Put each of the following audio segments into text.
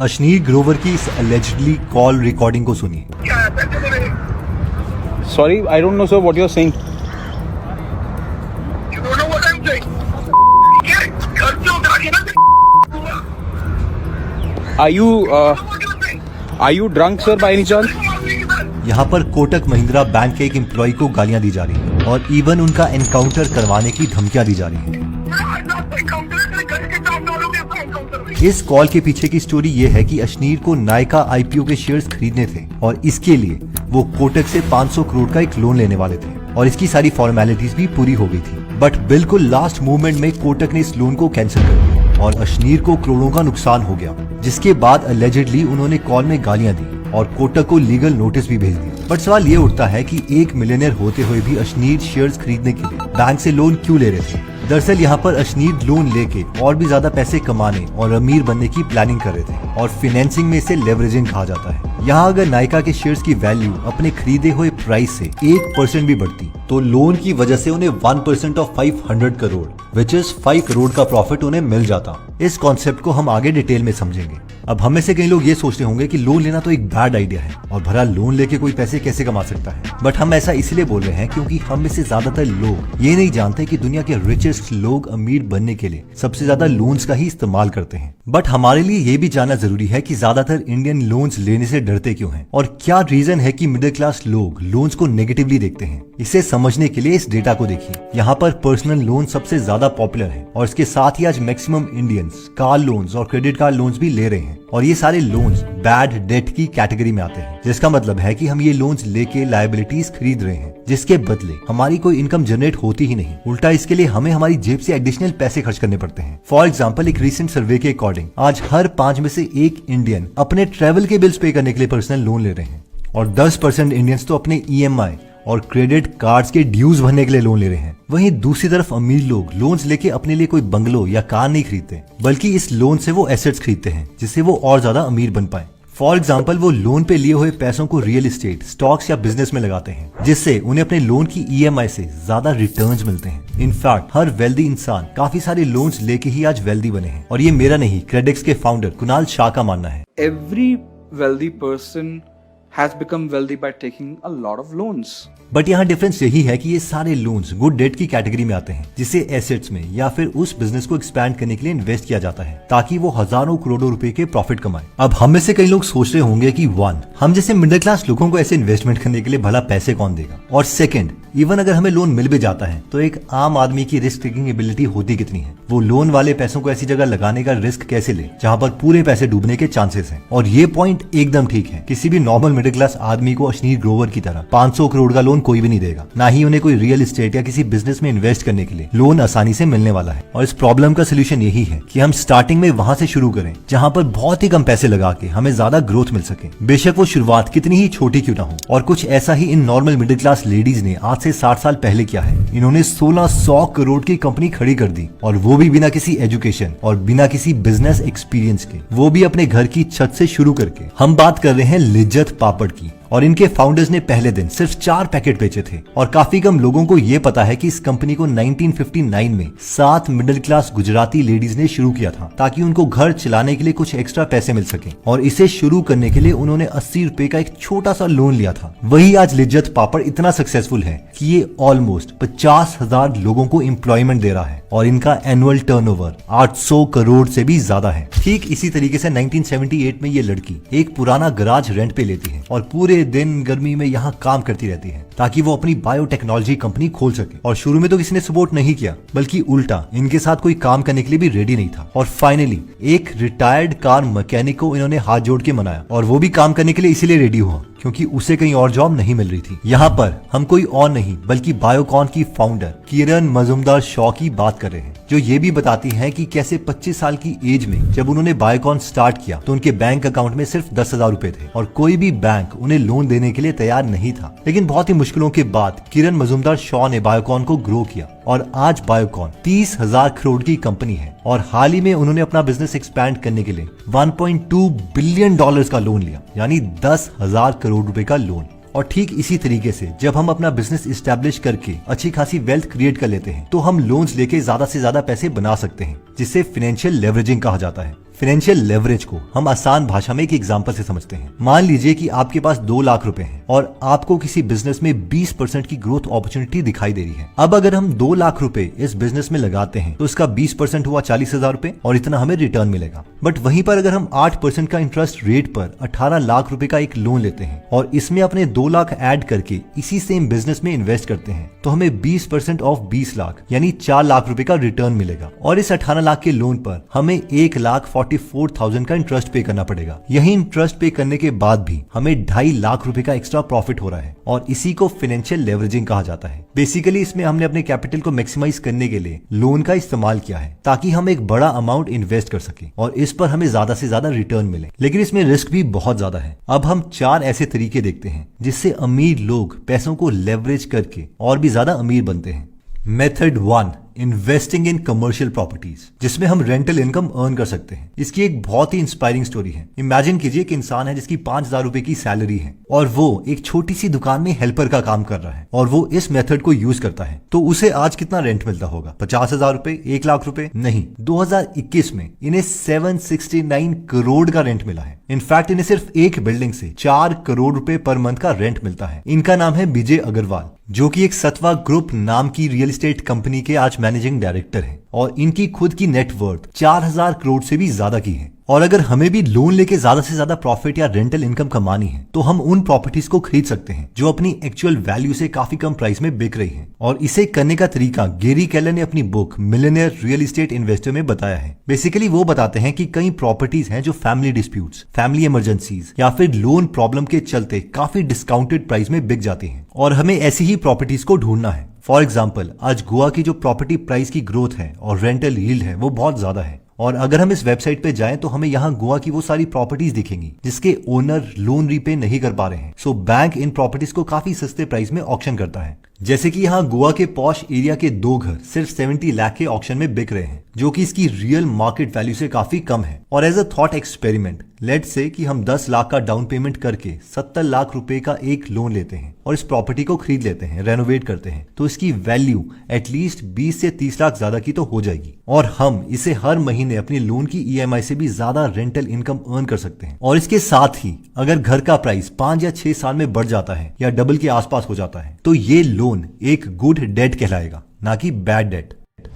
अशनीर ग्रोवर की इस allegedly call recording को सुनिए। Sorry, I don't know, sir, what you're saying. You don't know what I'm saying. घर से उठा के ना Are you drunk, sir, by any chance? यहाँ पर कोटक महिंद्रा बैंक के एक एम्प्लॉय को गालियां दी जा रही हैं और इवन उनका एनकाउंटर करवाने की धमकियां दी जा रही हैं। इस कॉल के पीछे की स्टोरी ये है कि अशनीर को नायका आईपीओ के शेयर्स खरीदने थे और इसके लिए वो कोटक से 500 करोड़ का एक लोन लेने वाले थे और इसकी सारी फॉर्मेलिटीज भी पूरी हो गई थी। बट बिल्कुल लास्ट मूवमेंट में कोटक ने इस लोन को कैंसिल कर दिया और अशनीर को करोड़ों का नुकसान हो गया, जिसके बाद अलेजेडली उन्होंने कॉल में गालियां दी और कोटक को लीगल नोटिस भी भेज दिया। बट सवाल ये उठता है कि एक मिलियनर होते हुए भी अशनीर शेयर्स खरीदने के लिए बैंक से लोन क्यों ले रहे थे। दरअसल यहाँ पर अशनीर लोन लेके और भी ज्यादा पैसे कमाने और अमीर बनने की प्लानिंग कर रहे थे और फाइनेंसिंग में इसे लेवरेजिंग कहा जाता है। यहाँ अगर नायका के शेयर्स की वैल्यू अपने खरीदे हुए प्राइस से 1% भी बढ़ती तो लोन की वजह से उन्हें 1% of 500 crore which is 5 crore का प्रॉफिट उन्हें मिल जाता। इस कॉन्सेप्ट को हम आगे डिटेल में समझेंगे। अब हम में से कई लोग ये सोचते होंगे कि लोन लेना तो एक बैड आइडिया है और भला लोन लेके कोई पैसे कैसे कमा सकता है। बट हम ऐसा इसलिए बोल रहे हैं क्योंकि हम में से ज्यादातर लोग ये नहीं जानते कि दुनिया के रिचेस्ट लोग अमीर बनने के लिए सबसे ज्यादा लोन्स का ही इस्तेमाल करते हैं। बट हमारे लिए ये भी जानना जरूरी है कि ज्यादातर इंडियन लोन्स लेने से डरते क्यों हैं और क्या रीजन है कि मिडिल क्लास लोग लोन्स को नेगेटिवली देखते हैं। इसे समझने के लिए इस डेटा को देखिए। यहाँ पर पर्सनल लोन सबसे ज्यादा पॉपुलर है और इसके साथ ही आज मैक्सिमम इंडियंस कार लोन्स और क्रेडिट कार्ड लोन्स भी ले रहे हैं और ये सारे लोन्स बैड डेट की कैटेगरी में आते हैं, जिसका मतलब है कि हम ये लोन्स लेके लायबिलिटीज खरीद रहे हैं जिसके बदले हमारी कोई इनकम जनरेट होती ही नहीं। उल्टा इसके लिए हमें हमारी जेब से एडिशनल पैसे खर्च करने पड़ते हैं। फॉर एग्जाम्पल, एक रिसेंट सर्वे के अकॉर्डिंग आज हर 5 में से 1 इंडियन अपने ट्रेवल के बिल्स पे करने के लिए पर्सनल लोन ले रहे हैं और 10% इंडियंस तो अपने ईएमआई और क्रेडिट कार्ड्स के ड्यूज भरने के लिए लोन ले रहे हैं। वहीं दूसरी तरफ अमीर लोग लोन्स लेके अपने लिए कोई बंगलो या कार नहीं खरीदते, बल्कि इस लोन से वो एसेट्स खरीदते हैं जिससे वो और ज्यादा अमीर बन पाए। फॉर एग्जाम्पल, वो लोन पे लिए हुए पैसों को रियल एस्टेट, स्टॉक्स या बिजनेस में लगाते हैं जिससे उन्हें अपने लोन की ईएमआई से ज्यादा रिटर्न्स मिलते हैं। इनफैक्ट हर वेल्दी इंसान काफी सारे लोन्स लेके ही आज वेल्दी बने हैं और ये मेरा नहीं, क्रेडिक्स के फाउंडर कुणाल शाह का मानना है। Every wealthy person has become wealthy by taking a lot of loans. But यहाँ डिफरेंस यही है कि ये सारे लोन्स गुड डेट की कैटेगरी में आते हैं जिसे एसेट्स में या फिर उस बिजनेस को एक्सपैंड करने के लिए इन्वेस्ट किया जाता है ताकि वो हजारों करोड़ों रुपए के प्रॉफिट कमाए। अब हम में से कई लोग सोच रहे होंगे कि 1, हम जैसे मिडिल क्लास लोगों को ऐसे इन्वेस्टमेंट करने के लिए भला पैसे कौन देगा, और 2, इवन अगर हमें लोन मिल भी जाता है तो एक आम आदमी की रिस्क टेकिंग एबिलिटी होती कितनी है। वो लोन वाले पैसों को ऐसी जगह लगाने का रिस्क कैसे ले जहाँ पर पूरे पैसे डूबने के चांसेस हैं। और ये पॉइंट एकदम ठीक है। किसी भी नॉर्मल मिडिल क्लास आदमी को अशनीर ग्रोवर की तरह 500 करोड़ का लोन कोई भी नहीं देगा, ना ही उन्हें कोई रियल एस्टेट या किसी बिजनेस में इन्वेस्ट करने के लिए लोन आसानी से मिलने वाला है। और इस प्रॉब्लम का सोल्यूशन यही है कि हम स्टार्टिंग में वहां से शुरू करें जहां पर बहुत ही कम पैसे लगा के हमें ज्यादा ग्रोथ मिल सके, बेशक वो शुरुआत कितनी ही छोटी क्यों ना हो। और कुछ ऐसा ही इन नॉर्मल मिडिल क्लास लेडीज ने आज से 60 साल पहले किया है। इन्होंने 1600 करोड़ की कंपनी खड़ी कर दी और वो भी बिना किसी एजुकेशन और बिना किसी बिजनेस एक्सपीरियंस के, वो भी अपने घर की छत से शुरू करके। हम बात कर रहे हैं लिज्जत पापड़ की और इनके फाउंडर्स ने पहले दिन सिर्फ 4 पैकेट बेचे थे और काफी कम लोगों को ये पता है कि इस कंपनी को 1959 में 7 मिडिल क्लास गुजराती लेडीज ने शुरू किया था ताकि उनको घर चलाने के लिए कुछ एक्स्ट्रा पैसे मिल सके। और इसे शुरू करने के लिए उन्होंने 80 रुपए का एक छोटा सा लोन लिया था। वही आज लिज्जत पापड़ इतना सक्सेसफुल है कि ये ऑलमोस्ट 50,000 लोगों को एम्प्लॉयमेंट दे रहा है और इनका एनुअल टर्नओवर 800 करोड़ से भी ज्यादा है। ठीक इसी तरीके से 1978 में ये लड़की एक पुराना गराज रेंट पे लेती है और पूरे दिन गर्मी में यहाँ काम करती रहती है ताकि वो अपनी बायोटेक्नोलॉजी कंपनी खोल सके। और शुरू में तो किसी ने सपोर्ट नहीं किया, बल्कि उल्टा इनके साथ कोई काम करने के लिए भी रेडी नहीं था। और फाइनली एक रिटायर्ड कार मैकेनिक को इन्होंने हाथ जोड़ के मनाया और वो भी काम करने के लिए इसीलिए रेडी हुआ क्योंकि उसे कहीं और जॉब नहीं मिल रही थी। यहाँ पर हम कोई और नहीं बल्कि बायोकॉन की फाउंडर किरण मजुमदार शॉ की बात कर रहे हैं, जो ये भी बताती हैं कि कैसे 25 साल की एज में जब उन्होंने बायोकॉन स्टार्ट किया तो उनके बैंक अकाउंट में सिर्फ 10,000 रुपए थे और कोई भी बैंक उन्हें लोन देने के लिए तैयार नहीं था। लेकिन बहुत ही मुश्किलों के बाद किरण मजुमदार शॉ ने बायोकॉन को ग्रो किया और आज बायोकॉन 30,000 करोड़ की कंपनी है और हाल ही में उन्होंने अपना बिजनेस एक्सपैंड करने के लिए $1.2 बिलियन का लोन लिया, यानी 10,000 करोड़ रुपए का लोन। और ठीक इसी तरीके से जब हम अपना बिजनेस इस्टेब्लिश करके अच्छी खासी वेल्थ क्रिएट कर लेते हैं तो हम लोन्स लेके ज्यादा से ज्यादा पैसे बना सकते हैं, जिसे फाइनेंशियल लेवरेजिंग कहा जाता है। फाइनेंशियल लेवरेज को हम आसान भाषा में एक एग्जांपल से समझते हैं। मान लीजिए कि आपके पास 2 लाख रुपए हैं और आपको किसी बिजनेस में 20% की ग्रोथ अपॉर्चुनिटी दिखाई दे रही है। अब अगर हम 2 लाख रुपए इस बिजनेस में लगाते हैं तो इसका 20% हुआ 40,000 रुपए और इतना हमें रिटर्न मिलेगा। बट वहीं पर अगर हम 8% का इंटरेस्ट रेट पर 18 लाख रुपए का एक लोन लेते हैं और इसमें अपने 2 लाख ऐड करके इसी सेम बिजनेस में इन्वेस्ट करते हैं तो हमें 20% ऑफ 20 लाख यानी 4 लाख रुपए का रिटर्न मिलेगा। और इस 18 लाख के लोन पर हमें 1,44,000 का इंटरेस्ट पे करना पड़ेगा। यही इंटरेस्ट पे करने के बाद भी हमें 2.5 लाख रुपए का एक्स्ट्रा प्रॉफिट हो रहा है और इसी को फाइनेंशियल लेवरेजिंग कहा जाता है। बेसिकली इसमें हमने अपने कैपिटल को मैक्सिमाइज करने के लिए लोन का इस्तेमाल किया है ताकि हम एक बड़ा अमाउंट इन्वेस्ट कर सकें और इस पर हमें ज्यादा से ज्यादा रिटर्न मिले। लेकिन इसमें रिस्क भी बहुत ज्यादा है। अब हम 4 ऐसे तरीके देखते हैं जिससे अमीर लोग पैसों को लेवरेज करके और भी ज्यादा अमीर बनते हैं। Method 1, investing in commercial properties, जिसमें हम रेंटल इनकम अर्न कर सकते हैं। इसकी एक बहुत ही इंस्पायरिंग स्टोरी है। इमेजिन कीजिए कि इंसान है जिसकी 5,000 रुपए की सैलरी है और वो एक छोटी सी दुकान में हेल्पर का काम कर रहा है और वो इस मेथड को यूज करता है। तो उसे आज कितना रेंट मिलता होगा? 50,000 रुपए, 1 लाख रुपए? नहीं, 2021 में इन्हें 769 करोड़ का रेंट मिला है। इनफैक्ट इन्हें सिर्फ एक बिल्डिंग से 4 करोड़ रुपए पर मंथ का रेंट मिलता है। इनका नाम है विजय अग्रवाल, जो कि एक सत्वा ग्रुप नाम की रियल एस्टेट कंपनी के आज मैनेजिंग डायरेक्टर हैं और इनकी खुद की नेटवर्थ 4,000 करोड़ से भी ज्यादा की है। और अगर हमें भी लोन लेके ज्यादा से ज्यादा प्रॉफिट या रेंटल इनकम कमानी है तो हम उन प्रॉपर्टीज को खरीद सकते हैं जो अपनी एक्चुअल वैल्यू से काफी कम प्राइस में बिक रही हैं। और इसे करने का तरीका गैरी केलर ने अपनी book millionaire real estate investor में बताया है। बेसिकली वो बताते हैं कि कई प्रॉपर्टीज हैं जो फैमिली डिस्प्यूट्स, फैमिली इमरजेंसीज या फिर लोन प्रॉब्लम के चलते काफी डिस्काउंटेड प्राइस में बिक जाती हैं और हमें ऐसी ही प्रॉपर्टीज को ढूंढना है। फॉर एग्जाम्पल, आज गोवा की जो प्रॉपर्टी प्राइस की ग्रोथ है और रेंटल यील्ड है वो बहुत ज्यादा है और अगर हम इस वेबसाइट पे जाएं तो हमें यहाँ गोवा की वो सारी प्रॉपर्टीज दिखेंगी जिसके ओनर लोन रीपे नहीं कर पा रहे हैं। सो बैंक इन प्रॉपर्टीज को काफी सस्ते प्राइस में ऑक्शन करता है। जैसे कि यहाँ गोवा के पॉश एरिया के 2 घर सिर्फ 70 लाख के ऑक्शन में बिक रहे हैं, जो कि इसकी रियल मार्केट वैल्यू से काफी कम है। और as a thought experiment, let's say कि हम 10 लाख का डाउन पेमेंट करके 70 लाख रुपए का एक लोन लेते हैं और इस प्रॉपर्टी को खरीद लेते हैं, रेनोवेट करते हैं, तो इसकी वैल्यू एटलीस्ट 20 से 30 लाख ज्यादा की तो हो जाएगी और हम इसे हर महीने अपनी लोन की ईएमआई से भी ज्यादा रेंटल इनकम अर्न कर सकते हैं। और इसके साथ ही अगर घर का प्राइस 5 या 6 साल में बढ़ जाता है या डबल के आसपास हो जाता है तो ये लोन एक गुड डेट कहलाएगा, ना कि बैड डेट।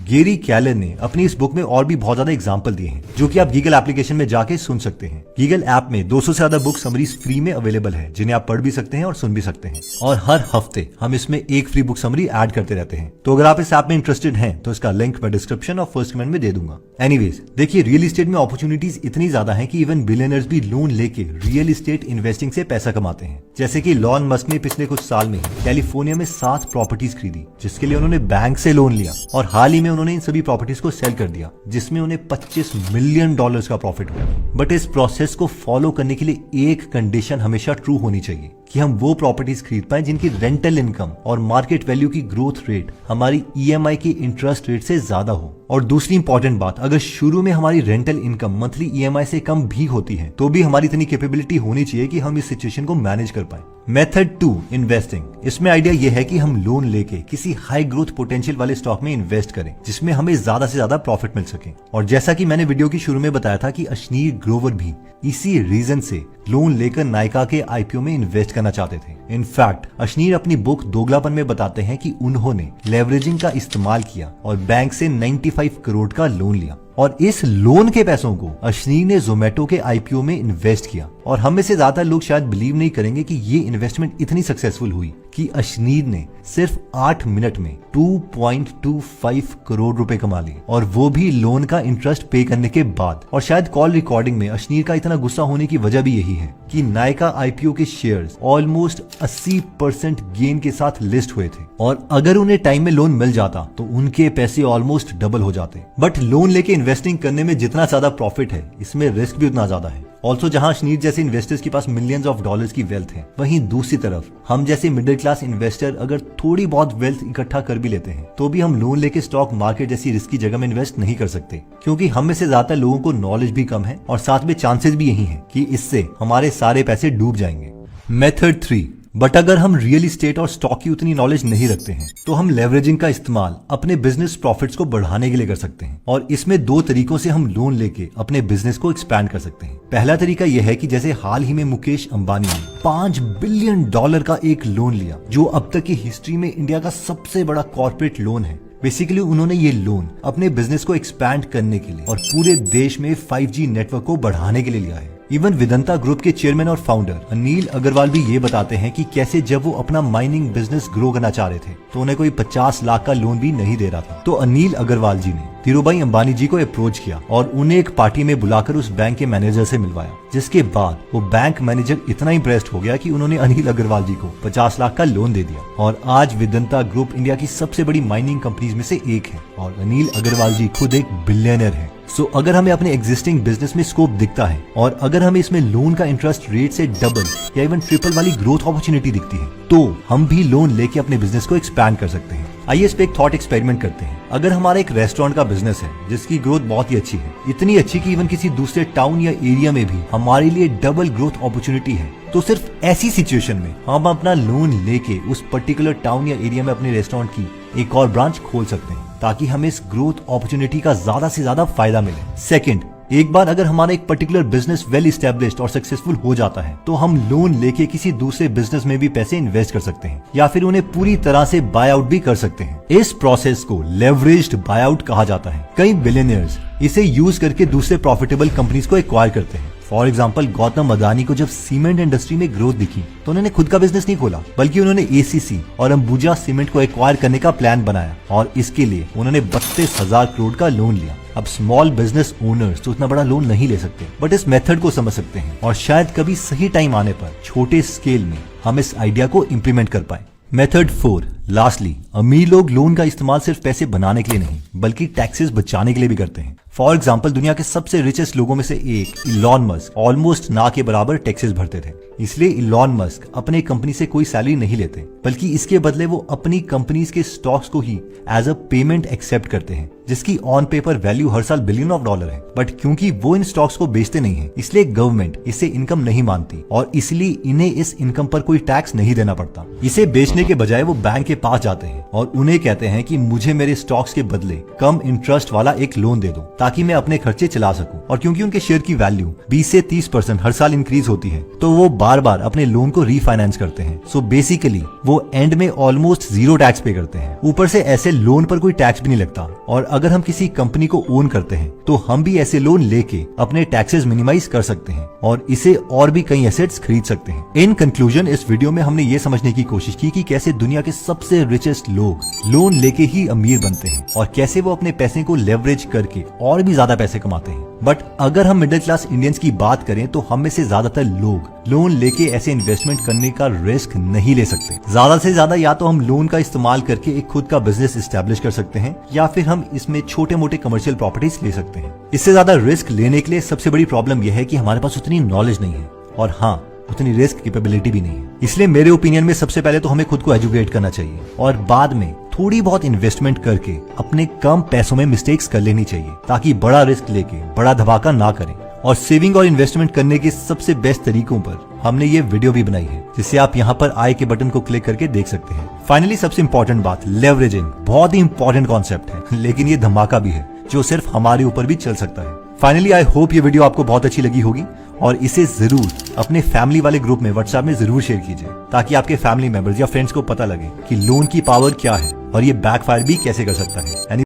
गैरी केलर ने अपनी इस बुक में और भी बहुत ज्यादा एग्जाम्पल दिए हैं जो कि आप गीगल एप्लीकेशन में जाके सुन सकते हैं। गीगल ऐप में 200 से ज्यादा बुक समरीज फ्री में अवेलेबल है जिन्हें आप पढ़ भी सकते हैं और सुन भी सकते हैं और हर हफ्ते हम इसमें एक फ्री बुक समरी ऐड करते रहते हैं। तो अगर आप इस ऐप में इंटरेस्टेड हैं तो इसका लिंक मैं डिस्क्रिप्शन और फर्स्ट कमेंट में दे दूंगा। एनीवेज, देखिए, रियल एस्टेट में अपॉर्चुनिटीज इतनी ज्यादा है कि इवन बिलियनर्स भी लोन लेके रियल एस्टेट इन्वेस्टिंग से पैसा कमाते हैं। जैसे कि लॉन मस्क ने पिछले कुछ साल में कैलिफोर्निया में 7 प्रॉपर्टीज खरीदी जिसके लिए उन्होंने बैंक से लोन लिया और हाल ही में उन्होंने इन सभी प्रॉपर्टीज को सेल कर दिया जिसमें उन्हें $25 मिलियन का प्रॉफिट हुआ। बट इस प्रोसेस को फॉलो करने के लिए एक कंडीशन हमेशा ट्रू होनी चाहिए कि हम वो प्रॉपर्टीज खरीद पाएं जिनकी रेंटल इनकम और मार्केट वैल्यू की ग्रोथ रेट हमारी ईएमआई की इंटरेस्ट रेट से ज्यादा हो। और दूसरी इंपॉर्टेंट बात, अगर शुरू में हमारी रेंटल इनकम मंथली ईएमआई से कम भी होती है तो भी हमारी इतनी कैपेबिलिटी होनी चाहिए कि हम इस सिचुएशन को मैनेज कर पाए। Method 2, investing. इसमें आइडिया यह है कि हम लोन लेके किसी हाई ग्रोथ पोटेंशियल वाले स्टॉक में इन्वेस्ट करें जिसमें हमें ज्यादा से ज्यादा प्रॉफिट मिल सके। और जैसा कि मैंने वीडियो की शुरू में बताया था कि अश्नीर ग्रोवर भी इसी रीजन से लोन लेकर नायका के आईपीओ में इन्वेस्ट करना चाहते थे। इनफैक्ट अश्नीर अपनी बुक दोगलापन में बताते हैं कि उन्होंने लेवरेजिंग का इस्तेमाल किया और बैंक से 95 करोड़ का लोन लिया और इस लोन के पैसों को अश्नीर ने जोमेटो के आईपीओ में इन्वेस्ट किया। और हम में से ज्यादा लोग शायद बिलीव नहीं करेंगे कि ये इन्वेस्टमेंट इतनी सक्सेसफुल हुई कि अश्नीर ने सिर्फ 8 मिनट में 2.25 करोड़ रुपए कमा लिए और वो भी लोन का इंटरेस्ट पे करने के बाद। और शायद कॉल रिकॉर्डिंग में अश्नीर का इतना गुस्सा होने की वजह भी यही है कि नायका आईपीओ के शेयर्स ऑलमोस्ट 80% गेन के साथ लिस्ट हुए थे और अगर उन्हें टाइम में लोन मिल जाता तो उनके पैसे ऑलमोस्ट डबल हो जाते। बट लोन लेके इन्वेस्टिंग करने में जितना ज्यादा प्रॉफिट है इसमें रिस्क भी उतना ज्यादा है। ऑल्सो जहां अश्नीर जैसे इन्वेस्टर्स के पास मिलियंस ऑफ डॉलर्स की वेल्थ है, वहीं दूसरी तरफ हम जैसे मिडिल क्लास इन्वेस्टर अगर थोड़ी बहुत वेल्थ इकट्ठा कर भी लेते हैं तो भी हम लोन लेके स्टॉक मार्केट जैसी रिस्की जगह में इन्वेस्ट नहीं कर सकते क्योंकि हम में से ज्यादातर लोगों को नॉलेज भी कम है और साथ में चांसेस भी यही है कि इससे हमारे सारे पैसे डूब जाएंगे। मेथड 3, बट अगर हम रियल इस्टेट और स्टॉक की उतनी नॉलेज नहीं रखते हैं तो हम लेवरेजिंग का इस्तेमाल अपने बिजनेस प्रॉफिट्स को बढ़ाने के लिए कर सकते हैं। और इसमें 2 तरीकों से हम लोन लेके अपने बिजनेस को एक्सपैंड कर सकते हैं। पहला तरीका यह है कि जैसे हाल ही में मुकेश अंबानी ने $5 बिलियन का एक लोन लिया, जो अब तक की हिस्ट्री में इंडिया का सबसे बड़ा कॉर्पोरेट लोन है। बेसिकली उन्होंने ये लोन अपने बिजनेस को एक्सपैंड करने के लिए और पूरे देश में 5G नेटवर्क को बढ़ाने के लिए लिया है। इवन वेदांता ग्रुप के चेयरमैन और फाउंडर अनिल अग्रवाल भी ये बताते हैं कि कैसे जब वो अपना माइनिंग बिजनेस ग्रो करना चाह रहे थे तो उन्हें कोई 50 लाख का लोन भी नहीं दे रहा था। तो अनिल अग्रवाल जी ने धीरूभाई अंबानी जी को अप्रोच किया और उन्हें एक पार्टी में बुलाकर उस बैंक के मैनेजर से मिलवाया, जिसके बाद वो बैंक मैनेजर इतना इम्प्रेस्ड हो गया कि उन्होंने अनिल अग्रवाल जी को 50 लाख का लोन दे दिया। और आज वेदांता ग्रुप इंडिया की सबसे बड़ी माइनिंग कंपनीज में से एक है और अनिल अग्रवाल जी खुद एक बिलियनर है। सो अगर हमें अपने एग्जिस्टिंग बिजनेस में स्कोप दिखता है और अगर हमें इसमें लोन का इंटरेस्ट रेट से डबल या इवन ट्रिपल वाली ग्रोथ अपॉर्चुनिटी दिखती है तो हम भी लोन लेके अपने बिजनेस को एक्सपैंड कर सकते हैं। आइए इस पे एक थॉट एक्सपेरिमेंट करते हैं। अगर हमारा एक रेस्टोरेंट का बिजनेस है जिसकी ग्रोथ बहुत ही अच्छी है, इतनी अच्छी कि इवन किसी दूसरे टाउन या एरिया में भी हमारे लिए डबल ग्रोथ अपॉर्चुनिटी है, तो सिर्फ ऐसी सिचुएशन में हम अपना लोन लेके उस पर्टिकुलर टाउन या एरिया में अपने रेस्टोरेंट की एक और ब्रांच खोल सकते हैं ताकि हमें इस ग्रोथ अपॉर्चुनिटी का ज्यादा से ज्यादा फायदा मिले। सेकंड, एक बार अगर हमारा एक पर्टिकुलर बिजनेस वेल इस्टेब्लिश्ड और सक्सेसफुल हो जाता है तो हम लोन लेके किसी दूसरे बिजनेस में भी पैसे इन्वेस्ट कर सकते हैं या फिर उन्हें पूरी तरह से बाय आउट भी कर सकते हैं। इस प्रोसेस को लेवरेज्ड बाय आउट कहा जाता है। कई बिलियनियर्स इसे यूज करके दूसरे प्रॉफिटेबल कंपनीज को एक्वायर करते हैं। फॉर एग्जाम्पल, गौतम अदानी को जब सीमेंट इंडस्ट्री में ग्रोथ दिखी तो उन्होंने खुद का बिजनेस नहीं खोला, बल्कि उन्होंने ACC और अंबुजा सीमेंट को एक्वायर करने का प्लान बनाया और इसके लिए उन्होंने 32,000 करोड़ का लोन लिया। अब स्मॉल बिजनेस ओनर्स तो उतना बड़ा लोन नहीं ले सकते, बट इस मेथड को समझ सकते हैं और शायद कभी सही टाइम आने पर छोटे स्केल में हम इस आइडिया को इम्प्लीमेंट कर पाए। मेथड 4, लास्टली, अमीर लोग लोन का इस्तेमाल सिर्फ पैसे बनाने के लिए नहीं बल्कि टैक्सेस बचाने के लिए भी करते हैं। फॉर एग्जाम्पल, दुनिया के सबसे रिचेस्ट लोगों में से एक इलॉन मस्क ऑलमोस्ट ना के बराबर टैक्सेस भरते थे। इसलिए इलॉन मस्क अपने कंपनी से कोई सैलरी नहीं लेते, बल्कि इसके बदले वो अपनी कंपनीज के स्टॉक्स को ही एज अ पेमेंट एक्सेप्ट करते हैं, जिसकी ऑन पेपर वैल्यू हर साल $बिलियन है। बट क्योंकि वो इन स्टॉक्स को बेचते नहीं है, इसलिए गवर्नमेंट इसे इनकम नहीं मानती और इसलिए इन्हें इस इनकम पर कोई टैक्स नहीं देना पड़ता। इसे बेचने के बजाय वो बैंक के पास जाते हैं और उन्हें कहते हैं कि मुझे मेरे स्टॉक्स के बदले कम इंटरेस्ट वाला एक लोन दे दो ताकि मैं अपने खर्चे चला सकूं। और क्योंकि उनके शेयर की वैल्यू 20 से 30% हर साल इंक्रीज होती है तो वो बार बार अपने लोन को रीफाइनेंस करते हैं। सो बेसिकली वो एंड में ऑलमोस्ट 0 टैक्स पे करते हैं। ऊपर से ऐसे लोन पर कोई टैक्स भी नहीं लगता और अगर हम किसी कंपनी को ओन करते हैं तो हम भी ऐसे लोन लेके अपने टैक्सेस मिनिमाइज कर सकते हैं और इसे और भी कई एसेट्स खरीद सकते हैं। इन कंक्लूजन, इस वीडियो में हमने ये समझने की कोशिश की कि कैसे दुनिया के सबसे रिचेस्ट लोग लोन लेके ही अमीर बनते हैं और कैसे वो अपने पैसे को लेवरेज करके और भी ज्यादा पैसे कमाते हैं। बट अगर हम मिडिल क्लास इंडियंस की बात करें तो हम में से ज्यादातर लोग लोन लेके ऐसे इन्वेस्टमेंट करने का रिस्क नहीं ले सकते। ज्यादा से ज्यादा या तो हम लोन का इस्तेमाल करके एक खुद का बिजनेस एस्टेब्लिश कर सकते हैं या फिर हम इसमें छोटे मोटे कमर्शियल प्रॉपर्टीज ले सकते हैं। इससे ज्यादा रिस्क लेने के लिए सबसे बड़ी प्रॉब्लम यह है कि हमारे पास उतनी नॉलेज नहीं है और हाँ, उतनी रिस्क कैपेबिलिटी भी नहीं है। इसलिए मेरे ओपिनियन में सबसे पहले तो हमें खुद को एजुकेट करना चाहिए और बाद में थोड़ी बहुत इन्वेस्टमेंट करके अपने कम पैसों में मिस्टेक्स कर लेनी चाहिए ताकि बड़ा रिस्क लेके बड़ा धमाका ना करें। और सेविंग और इन्वेस्टमेंट करने के सबसे बेस्ट तरीकों पर हमने ये वीडियो भी बनाई है, जिसे आप यहाँ पर आई के बटन को क्लिक करके देख सकते हैं। फाइनली सबसे इंपॉर्टेंट बात, लेवरेजिंग बहुत ही इंपॉर्टेंट कॉन्सेप्ट है, लेकिन ये धमाका भी है जो सिर्फ हमारे ऊपर भी चल सकता है। फाइनली आई होप ये वीडियो आपको बहुत अच्छी लगी होगी और इसे जरूर अपने फैमिली वाले ग्रुप में व्हाट्सएप में जरूर शेयर कीजिए ताकि आपके फैमिली मेंबर्स या फ्रेंड्स को पता लगे कि लोन की पावर क्या है और ये बैकफायर भी कैसे कर सकता है।